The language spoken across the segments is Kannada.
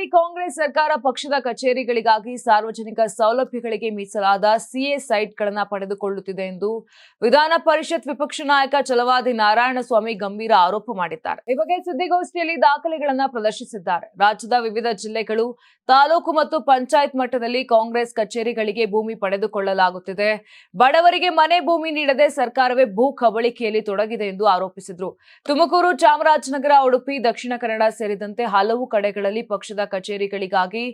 ರಾಜ್ಯದಲ್ಲಿ ಕಾಂಗ್ರೆಸ್ ಸರ್ಕಾರ ಪಕ್ಷದ ಕಚೇರಿಗಳಿಗಾಗಿ ಸಾರ್ವಜನಿಕ ಸೌಲಭ್ಯಗಳಿಗೆ ಮೀಸಲಾದ ಸಿಎ ಸೈಟ್ಗಳನ್ನು ಪಡೆದುಕೊಳ್ಳುತ್ತಿದೆ ಎಂದು ವಿಧಾನ ಪರಿಷತ್ ವಿಪಕ್ಷ ನಾಯಕ ಛಲವಾದಿ ನಾರಾಯಣಸ್ವಾಮಿ ಗಂಭೀರ ಆರೋಪ ಮಾಡಿದ್ದಾರೆ. ಈ ಬಗ್ಗೆ ಸುದ್ದಿಗೋಷ್ಠಿಯಲ್ಲಿ ದಾಖಲೆಗಳನ್ನು ಪ್ರದರ್ಶಿಸಿದ್ದಾರೆ. ರಾಜ್ಯದ ವಿವಿಧ ಜಿಲ್ಲೆಗಳು, ತಾಲೂಕು ಮತ್ತು ಪಂಚಾಯತ್ ಮಟ್ಟದಲ್ಲಿ ಕಾಂಗ್ರೆಸ್ ಕಚೇರಿಗಳಿಗೆ ಭೂಮಿ ಪಡೆದುಕೊಳ್ಳಲಾಗುತ್ತಿದೆ. ಬಡವರಿಗೆ ಮನೆ ಭೂಮಿ ನೀಡದೆ ಸರ್ಕಾರವೇ ಭೂ ಕಬಳಿಕೆಯಲ್ಲಿ ತೊಡಗಿದೆ ಎಂದು ಆರೋಪಿಸಿದರು. ತುಮಕೂರು, ಚಾಮರಾಜನಗರ, ಉಡುಪಿ, ದಕ್ಷಿಣ ಕನ್ನಡ ಸೇರಿದಂತೆ ಹಲವು ಕಡೆಗಳಲ್ಲಿ ಪಕ್ಷದ ಕಚೇರಿಗಳಿಗಾಗಿ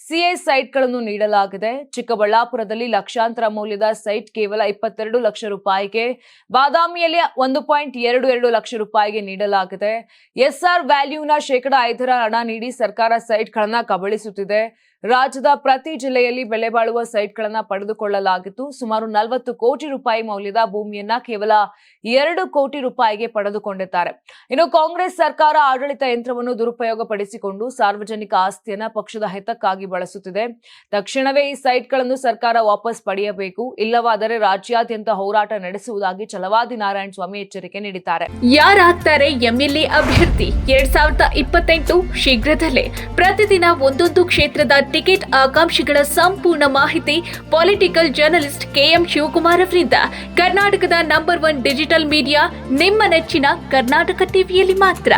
ಸಿಎ ಸೈಟ್ಗಳನ್ನು ನೀಡಲಾಗಿದೆ. ಚಿಕ್ಕಬಳ್ಳಾಪುರದಲ್ಲಿ ಲಕ್ಷಾಂತರ ಮೌಲ್ಯದ ಸೈಟ್ ಕೇವಲ 22 ಲಕ್ಷ ರೂಪಾಯಿಗೆ, ಬಾದಾಮಿಯಲ್ಲಿ 1.22 ಲಕ್ಷ ರೂಪಾಯಿಗೆ ನೀಡಲಾಗಿದೆ. ಎಸ್ಆರ್ ವ್ಯಾಲ್ಯೂನ ಶೇಕಡ 5 ಹಣ ನೀಡಿ ಸರ್ಕಾರ ಸೈಟ್ಗಳನ್ನು ಕಬಳಿಸುತ್ತಿದೆ. ರಾಜ್ಯದ ಪ್ರತಿ ಜಿಲ್ಲೆಯಲ್ಲಿ ಬೆಲೆ ಬಾಳುವ ಸೈಟ್ಗಳನ್ನು ಪಡೆದುಕೊಳ್ಳಲಾಗಿತ್ತು. ಸುಮಾರು 40 ಕೋಟಿ ರೂಪಾಯಿ ಮೌಲ್ಯದ ಭೂಮಿಯನ್ನ ಕೇವಲ 2 ಕೋಟಿ ರೂಪಾಯಿಗೆ ಪಡೆದುಕೊಂಡಿದ್ದಾರೆ. ಇನ್ನು ಕಾಂಗ್ರೆಸ್ ಸರ್ಕಾರ ಆಡಳಿತ ಯಂತ್ರವನ್ನು ದುರುಪಯೋಗಪಡಿಸಿಕೊಂಡು ಸಾರ್ವಜನಿಕ ಆಸ್ತಿಯನ್ನ ಪಕ್ಷದ ಹಿತಕ್ಕಾಗಿ ಬಳಸುತ್ತಿದೆ. ತಕ್ಷಣವೇ ಈ ಸೈಟ್ಗಳನ್ನು ಸರ್ಕಾರ ವಾಪಸ್ ಪಡೆಯಬೇಕು, ಇಲ್ಲವಾದರೆ ರಾಜ್ಯಾದ್ಯಂತ ಹೋರಾಟ ನಡೆಸುವುದಾಗಿ ಛಲವಾದಿ ನಾರಾಯಣಸ್ವಾಮಿ ಎಚ್ಚರಿಕೆ ನೀಡಿದ್ದಾರೆ. ಯಾರಾಗ್ತಾರೆ ಎಂಎಲ್ಎ ಅಭ್ಯರ್ಥಿ 2028 ಶೀಘ್ರದಲ್ಲೇ. ಪ್ರತಿದಿನ ಒಂದೊಂದು ಕ್ಷೇತ್ರದ ಟಿಕೆಟ್ ಆಕಾಂಕ್ಷಿಗಳ ಸಂಪೂರ್ಣ ಮಾಹಿತಿ ಪೊಲಿಟಿಕಲ್ ಜರ್ನಲಿಸ್ಟ್ ಕೆಎಂ ಶಿವಕುಮಾರ್ ಅವರಿಂದ. ಕರ್ನಾಟಕದ ನಂಬರ್ 1 ಡಿಜಿಟಲ್ ಮೀಡಿಯಾ ನಿಮ್ಮ ನೆಚ್ಚಿನ ಕರ್ನಾಟಕ ಟಿವಿಯಲ್ಲಿ ಮಾತ್ರ.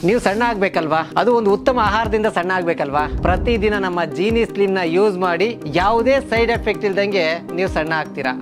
ನೀವು ಸಣ್ಣ ಆಗ್ಬೇಕಲ್ವಾ? ಅದು ಒಂದು ಉತ್ತಮ ಆಹಾರದಿಂದ ಸಣ್ಣ ಆಗ್ಬೇಕಲ್ವಾ? ಪ್ರತಿದಿನ ನಮ್ಮ ಜೀನಿ ಸ್ಲಿಮ್ ನ ಯೂಸ್ ಮಾಡಿ ಯಾವುದೇ ಸೈಡ್ ಎಫೆಕ್ಟ್ ಇಲ್ದಂಗೆ ನೀವು ಸಣ್ಣ ಆಗ್ತೀರಾ.